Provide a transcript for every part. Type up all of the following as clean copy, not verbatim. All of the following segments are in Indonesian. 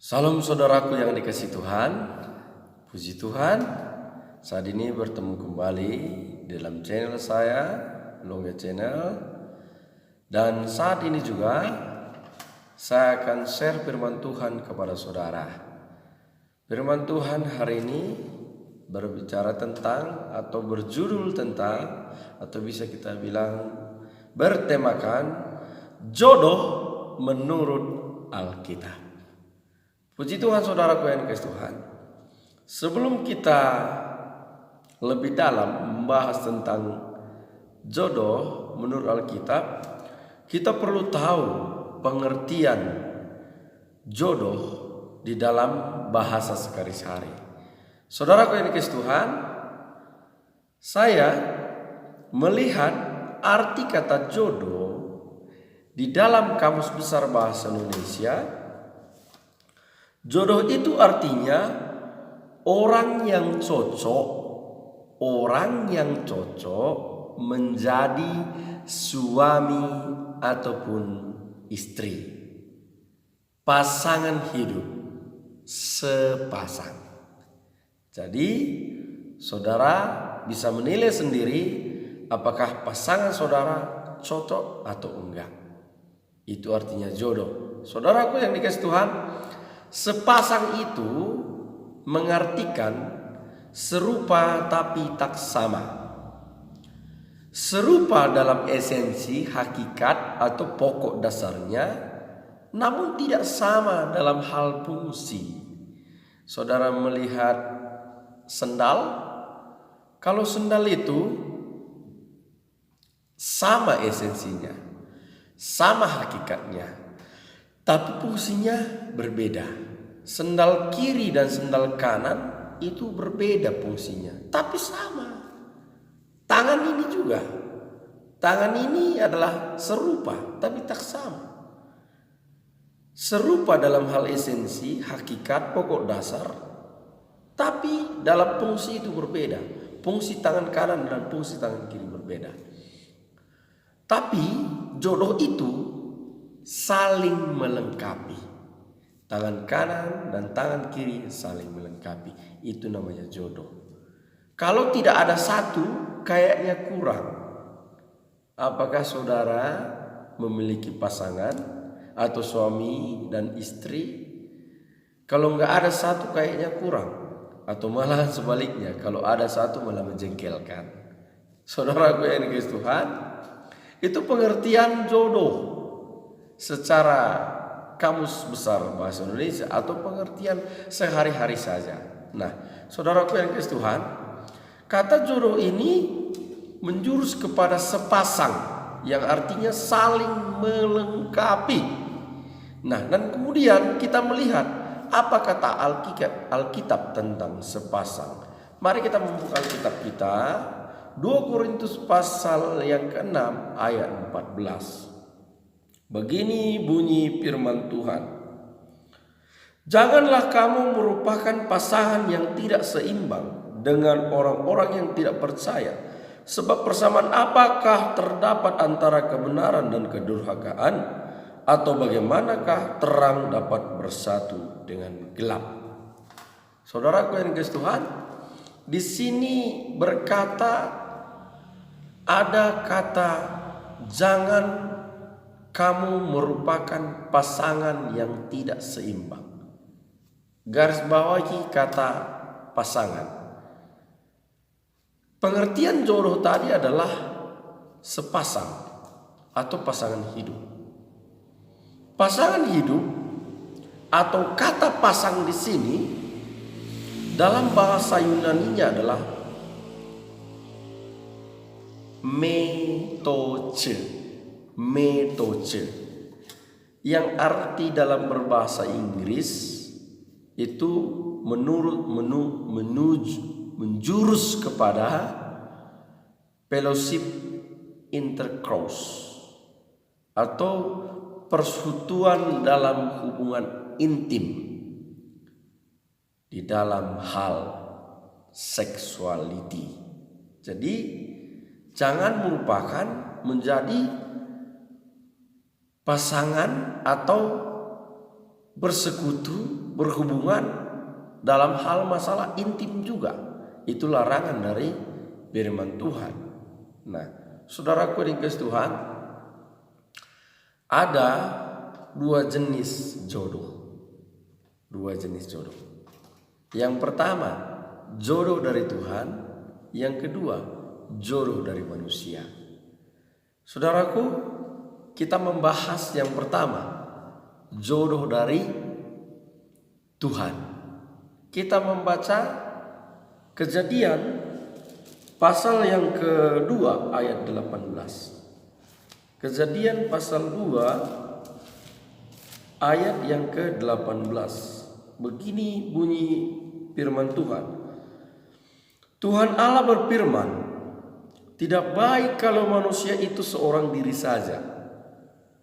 Salam saudaraku yang dikasihi Tuhan. Puji Tuhan, saat ini bertemu kembali dalam channel saya, Longga Channel. Dan saat ini juga saya akan share firman Tuhan kepada saudara. Firman Tuhan hari ini berbicara tentang atau berjudul tentang, atau bisa kita bilang bertemakan jodoh menurut Alkitab. Puji Tuhan saudaraku yang dikasihi Tuhan. Sebelum kita lebih dalam membahas tentang jodoh menurut Alkitab, kita perlu tahu pengertian jodoh di dalam bahasa sehari-hari. Saudaraku yang dikasihi Tuhan, saya melihat arti kata jodoh di dalam Kamus Besar Bahasa Indonesia. Jodoh itu artinya orang yang cocok menjadi suami ataupun istri, pasangan hidup, sepasang. Jadi saudara bisa menilai sendiri apakah pasangan saudara cocok atau enggak. Itu artinya jodoh. Saudaraku yang dikasihi Tuhan, sepasang itu mengartikan serupa tapi tak sama. Serupa dalam esensi, hakikat atau pokok dasarnya, namun tidak sama dalam hal fungsi. Saudara melihat sendal, kalau sendal itu sama esensinya, sama hakikatnya, tapi fungsinya berbeda. Sendal kiri dan sendal kanan itu berbeda fungsinya, tapi sama. Tangan ini juga. Tangan ini adalah serupa, tapi tak sama. Serupa dalam hal esensi, hakikat, pokok dasar, tapi dalam fungsi itu berbeda. Fungsi tangan kanan dan fungsi tangan kiri berbeda. Tapi jodoh itu saling melengkapi. Tangan kanan dan tangan kiri saling melengkapi. Itu namanya jodoh. Kalau tidak ada satu, kayaknya kurang. Apakah saudara memiliki pasangan atau suami dan istri? Kalau nggak ada satu, kayaknya kurang. Atau malah sebaliknya, kalau ada satu malah menjengkelkan. Saudaraku yang dikasihi Tuhan, itu pengertian jodoh secara Kamus Besar Bahasa Indonesia atau pengertian sehari-hari saja. Nah, saudaraku yang dikasihi Tuhan, kata jodoh ini menjurus kepada sepasang, yang artinya saling melengkapi. Nah, dan kemudian kita melihat apa kata Alkitab tentang sepasang. Mari kita membuka Alkitab kita, 2 Korintus pasal yang ke-6 ayat 14. Begini bunyi firman Tuhan. Janganlah kamu merupakan pasangan yang tidak seimbang dengan orang-orang yang tidak percaya. Sebab persamaan apakah terdapat antara kebenaran dan kedurhakaan? Atau bagaimanakah terang dapat bersatu dengan gelap? Saudaraku yang dikasihi Tuhan, di sini berkata, ada kata jangan kamu merupakan pasangan yang tidak seimbang. Garis bawahi kata pasangan. Pengertian jodoh tadi adalah sepasang atau pasangan hidup. Pasangan hidup atau kata pasang di sini dalam bahasa Yunaninya adalah metoche, yang arti dalam berbahasa Inggris itu menjurus kepada fellowship intercourse atau persekutuan dalam hubungan intim di dalam hal seksualiti. Jadi jangan merupakan menjadi pasangan atau bersekutu, berhubungan dalam hal masalah intim juga. Itu larangan dari firman Tuhan. Nah, saudaraku yang dikasihi Tuhan, ada dua jenis jodoh. Dua jenis jodoh. Yang pertama, jodoh dari Tuhan. Yang kedua, jodoh dari manusia. Saudaraku, kita membahas yang pertama, jodoh dari Tuhan. Kita membaca Kejadian pasal yang kedua ayat 18. Kejadian pasal 2 ayat yang ke-18. Begini bunyi firman Tuhan. Tuhan Allah berfirman, tidak baik kalau manusia itu seorang diri saja.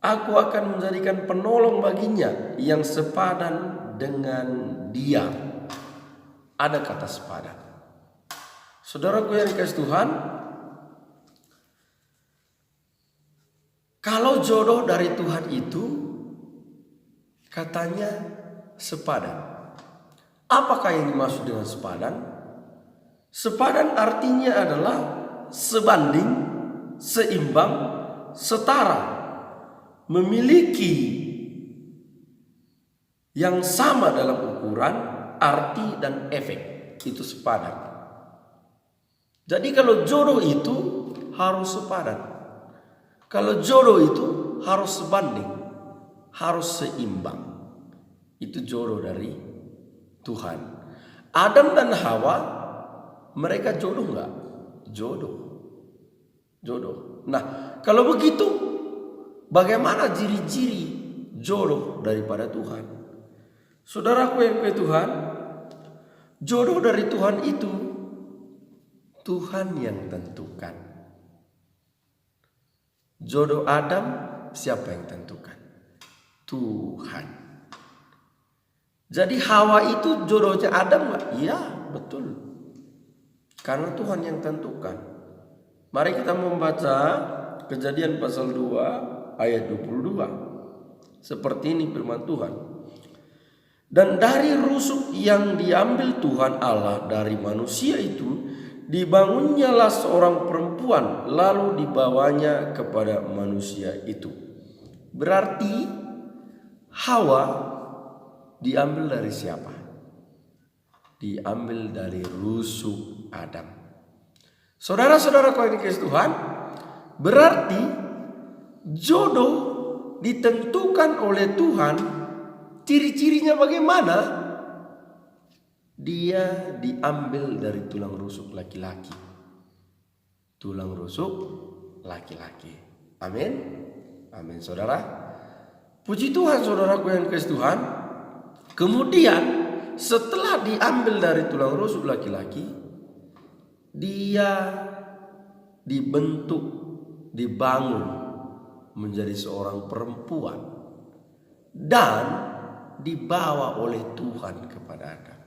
Aku akan menjadikan penolong baginya yang sepadan dengan dia. Ada kata sepadan. Saudaraku yang dikasihi Tuhan, kalau jodoh dari Tuhan itu katanya sepadan. Apakah yang dimaksud dengan sepadan? Sepadan artinya adalah sebanding, seimbang, setara, memiliki yang sama dalam ukuran, arti, dan efek. Itu sepadan. Jadi kalau jodoh itu harus sepadan. Kalau jodoh itu harus sebanding, harus seimbang. Itu jodoh dari Tuhan. Adam dan Hawa, mereka jodoh enggak? Jodoh. Nah, kalau begitu bagaimana ciri-ciri jodoh daripada Tuhan? Saudaraku yang ke Tuhan, jodoh dari Tuhan itu Tuhan yang tentukan. Jodoh Adam siapa yang tentukan? Tuhan. Jadi Hawa itu jodohnya Adam enggak? Iya, betul. Karena Tuhan yang tentukan. Mari kita membaca Kejadian pasal 2 ayat 22. Seperti ini firman Tuhan. Dan dari rusuk yang diambil Tuhan Allah dari manusia itu, dibangunnyalah seorang perempuan, lalu dibawanya kepada manusia itu. Berarti Hawa diambil dari siapa? Diambil dari rusuk Adam. Saudara-saudaraku yang dikasihi Tuhan, berarti jodoh ditentukan oleh Tuhan. Ciri-cirinya bagaimana? Dia diambil dari tulang rusuk laki-laki. Tulang rusuk laki-laki. Amin. Amin, saudara. Puji Tuhan, saudaraku yang dikasihi Tuhan. Kemudian setelah diambil dari tulang rusuk laki-laki, dia dibentuk, dibangun menjadi seorang perempuan dan dibawa oleh Tuhan kepada Adam.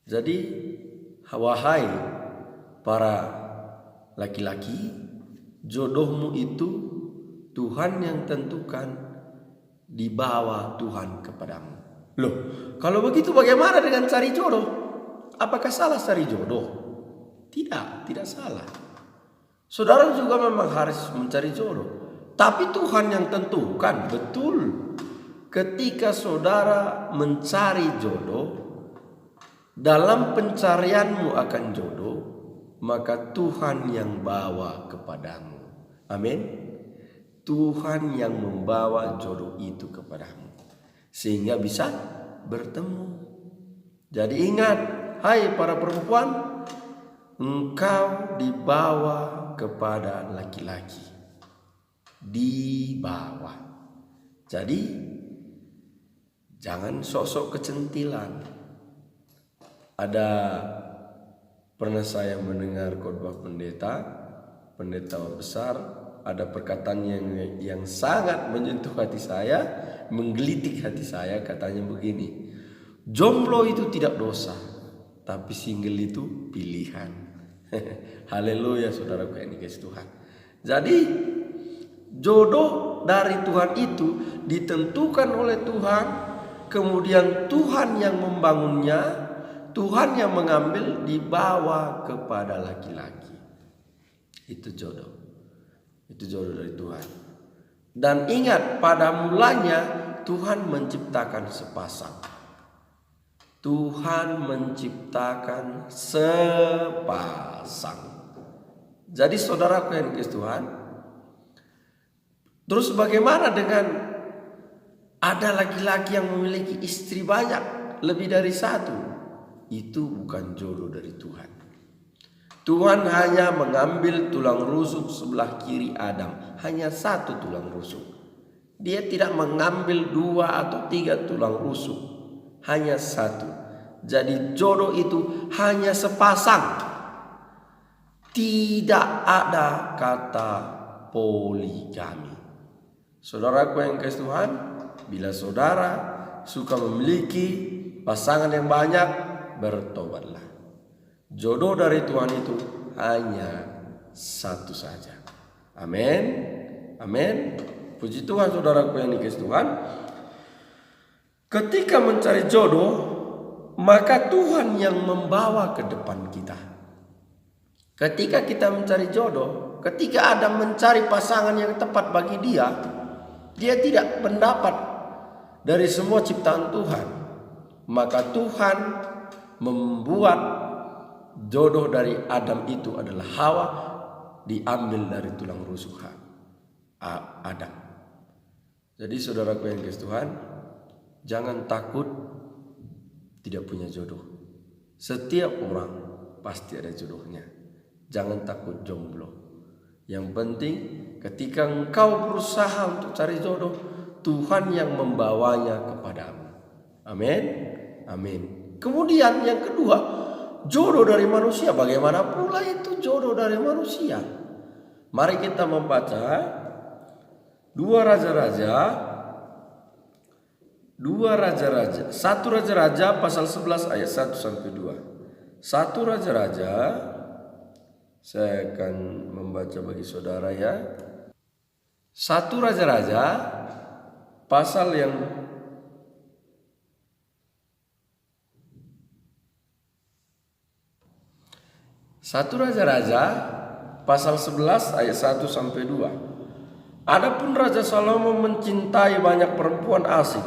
Jadi, wahai para laki-laki, jodohmu itu Tuhan yang tentukan, dibawa Tuhan kepadamu. Loh, kalau begitu bagaimana dengan cari jodoh? Apakah salah cari jodoh? Tidak salah. Saudara juga memang harus mencari jodoh. Tapi Tuhan yang tentukan, betul. Ketika saudara mencari jodoh, dalam pencarianmu akan jodoh, maka Tuhan yang bawa kepadamu. Amin. Tuhan yang membawa jodoh itu kepadamu, sehingga bisa bertemu. Jadi ingat, hai para perempuan, engkau dibawa kepada laki-laki. Dibawa. Jadi jangan sok-sok kecentilan. Pernah saya mendengar khotbah pendeta besar, ada perkataan yang sangat menyentuh hati saya, menggelitik hati saya. Katanya begini, jomblo itu tidak dosa, tapi single itu pilihan. Haleluya, saudaraku yang dikasihi Tuhan. Jadi jodoh dari Tuhan itu ditentukan oleh Tuhan kemudian Tuhan yang membangunnya, Tuhan yang mengambil, dibawa kepada laki-laki. Itu jodoh. Itu jodoh dari Tuhan. Dan ingat, pada mulanya Tuhan menciptakan sepasang. Tuhan menciptakan sepasang. Jadi saudaraku yang dikasihi Tuhan, terus bagaimana dengan ada laki-laki yang memiliki istri banyak, lebih dari satu? Itu bukan jodoh dari Tuhan. Tuhan hanya mengambil tulang rusuk sebelah kiri Adam, hanya satu tulang rusuk. Dia tidak mengambil 2 atau 3 tulang rusuk, hanya satu. Jadi jodoh itu hanya sepasang. Tidak ada kata poligami. Saudaraku yang dikasihi Tuhan, bila saudara suka memiliki pasangan yang banyak, bertobatlah. Jodoh dari Tuhan itu hanya satu saja. Amin. Amin. Puji Tuhan, saudaraku yang dikasihi Tuhan. Ketika mencari jodoh, maka Tuhan yang membawa ke depan kita. Ketika kita mencari jodoh, ketika Adam mencari pasangan yang tepat bagi dia, dia tidak mendapat dari semua ciptaan Tuhan. Maka Tuhan membuat jodoh dari Adam itu adalah Hawa, diambil dari tulang rusuk Adam. Jadi saudaraku yang dikasihi Tuhan, jangan takut tidak punya jodoh. Setiap orang pasti ada jodohnya. Jangan takut jomblo. Yang penting ketika engkau berusaha untuk cari jodoh, Tuhan yang membawanya kepadamu. Amin. Amin. Kemudian yang kedua, jodoh dari manusia. Bagaimana pula itu jodoh dari manusia? Mari kita membaca 2 Raja-Raja, 1 Raja-Raja pasal 11 ayat 1 sampai 2. 1 Raja-Raja, saya akan membaca bagi saudara ya. 1 Raja-Raja pasal yang 1 Raja-Raja pasal 11 ayat 1 sampai 2. Adapun Raja Salomo mencintai banyak perempuan asing.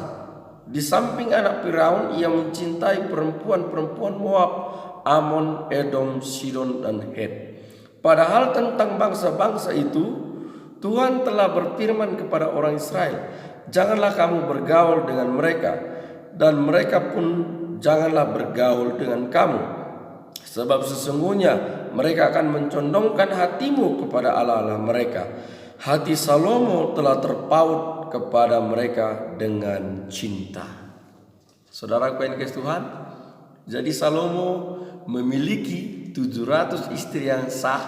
Di samping anak Firaun, ia mencintai perempuan-perempuan Moab, Amon, Edom, Sidon, dan Het. Padahal tentang bangsa-bangsa itu, Tuhan telah berfirman kepada orang Israel, janganlah kamu bergaul dengan mereka, dan mereka pun janganlah bergaul dengan kamu. Sebab sesungguhnya mereka akan mencondongkan hatimu kepada Allah-Allah mereka. Hati Salomo telah terpaut kepada mereka dengan cinta. Saudaraku yang dikasihi Tuhan, jadi Salomo memiliki 700 istri yang sah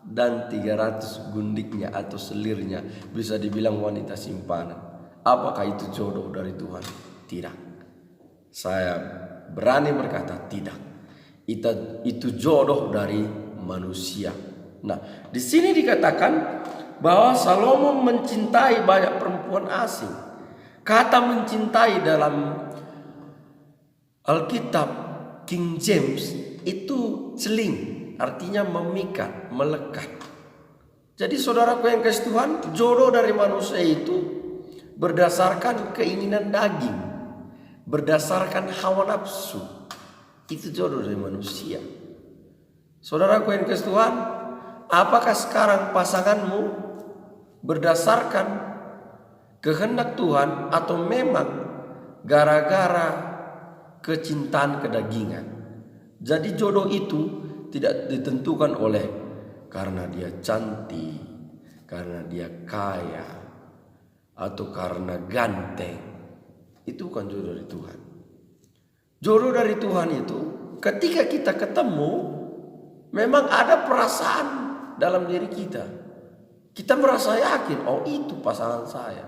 dan 300 gundiknya atau selirnya, bisa dibilang wanita simpanan. Apakah itu jodoh dari Tuhan? Tidak. Saya berani berkata tidak. Itu jodoh dari manusia. Nah, di sini dikatakan bahwa Salomo mencintai banyak perempuan asing. Kata mencintai dalam Alkitab King James itu celing, artinya memikat, melekat. Jadi saudaraku yang dikasihi Tuhan, jodoh dari manusia itu berdasarkan keinginan daging, berdasarkan hawa nafsu. Itu jodoh dari manusia. Saudaraku yang dikasihi Tuhan, apakah sekarang pasanganmu berdasarkan kehendak Tuhan atau memang gara-gara kecintaan kedagingan? Jadi jodoh itu tidak ditentukan oleh karena dia cantik, karena dia kaya, atau karena ganteng. Itu bukan jodoh dari Tuhan. Jodoh dari Tuhan itu ketika kita ketemu, memang ada perasaan dalam diri kita. Kita merasa yakin, oh itu pasangan saya.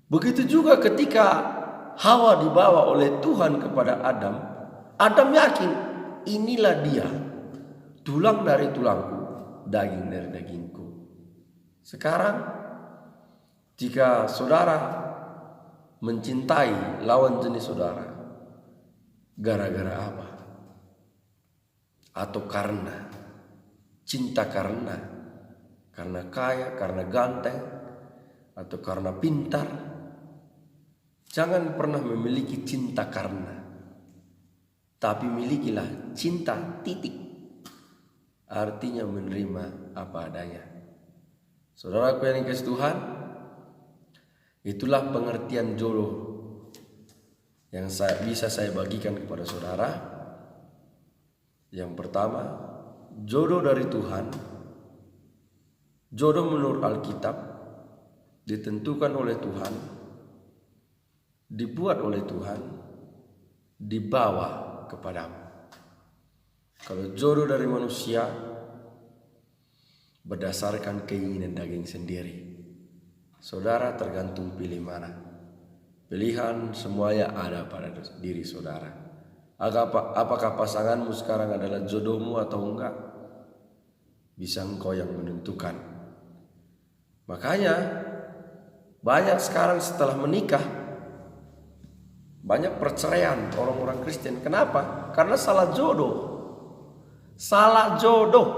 Begitu juga ketika Hawa dibawa oleh Tuhan kepada Adam. Adam yakin, inilah dia, tulang dari tulangku, daging dari dagingku. Sekarang jika saudara mencintai lawan jenis saudara gara-gara apa? Atau karena cinta karena kaya, karena ganteng, atau karena pintar. Jangan pernah memiliki cinta karena, tapi milikilah cinta titik. Artinya menerima apa adanya. Saudaraku yang dikasihi Tuhan, itulah pengertian jodoh yang bisa saya bagikan kepada saudara. Yang pertama, jodoh dari Tuhan. Jodoh menurut Alkitab ditentukan oleh Tuhan, dibuat oleh Tuhan, dibawa kepadamu. Kalau jodoh dari manusia berdasarkan keinginan daging sendiri, saudara tergantung pilih mana. Pilihan semuanya ada pada diri saudara. Apakah pasanganmu sekarang adalah jodohmu atau enggak? Bisa engkau yang menentukan. Makanya banyak sekarang setelah menikah, banyak perceraian orang-orang Kristen. Kenapa? Karena salah jodoh. Salah jodoh.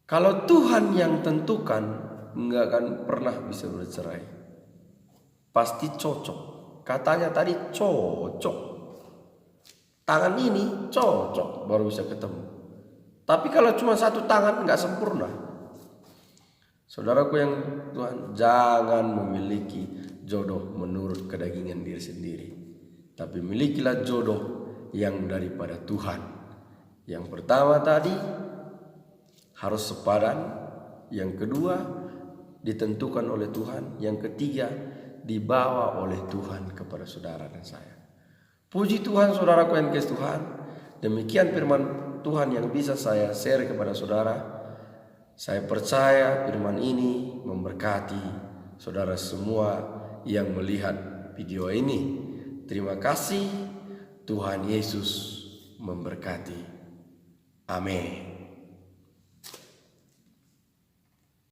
Kalau Tuhan yang tentukan, enggak akan pernah bisa bercerai. Pasti cocok. Katanya tadi cocok. Tangan ini cocok baru bisa ketemu. Tapi kalau cuma satu tangan enggak sempurna. Saudaraku yang Tuhan, jangan memiliki jodoh menurut kedagingan diri sendiri, tapi milikilah jodoh yang daripada Tuhan. Yang pertama tadi harus sepadan, yang kedua ditentukan oleh Tuhan, yang ketiga dibawa oleh Tuhan kepada saudara dan saya. Puji Tuhan, saudaraku yang dikasihi Tuhan. Demikian firman Tuhan yang bisa saya share kepada saudara. Saya percaya firman ini memberkati saudara semua yang melihat video ini. Terima kasih. Tuhan Yesus memberkati. Amin.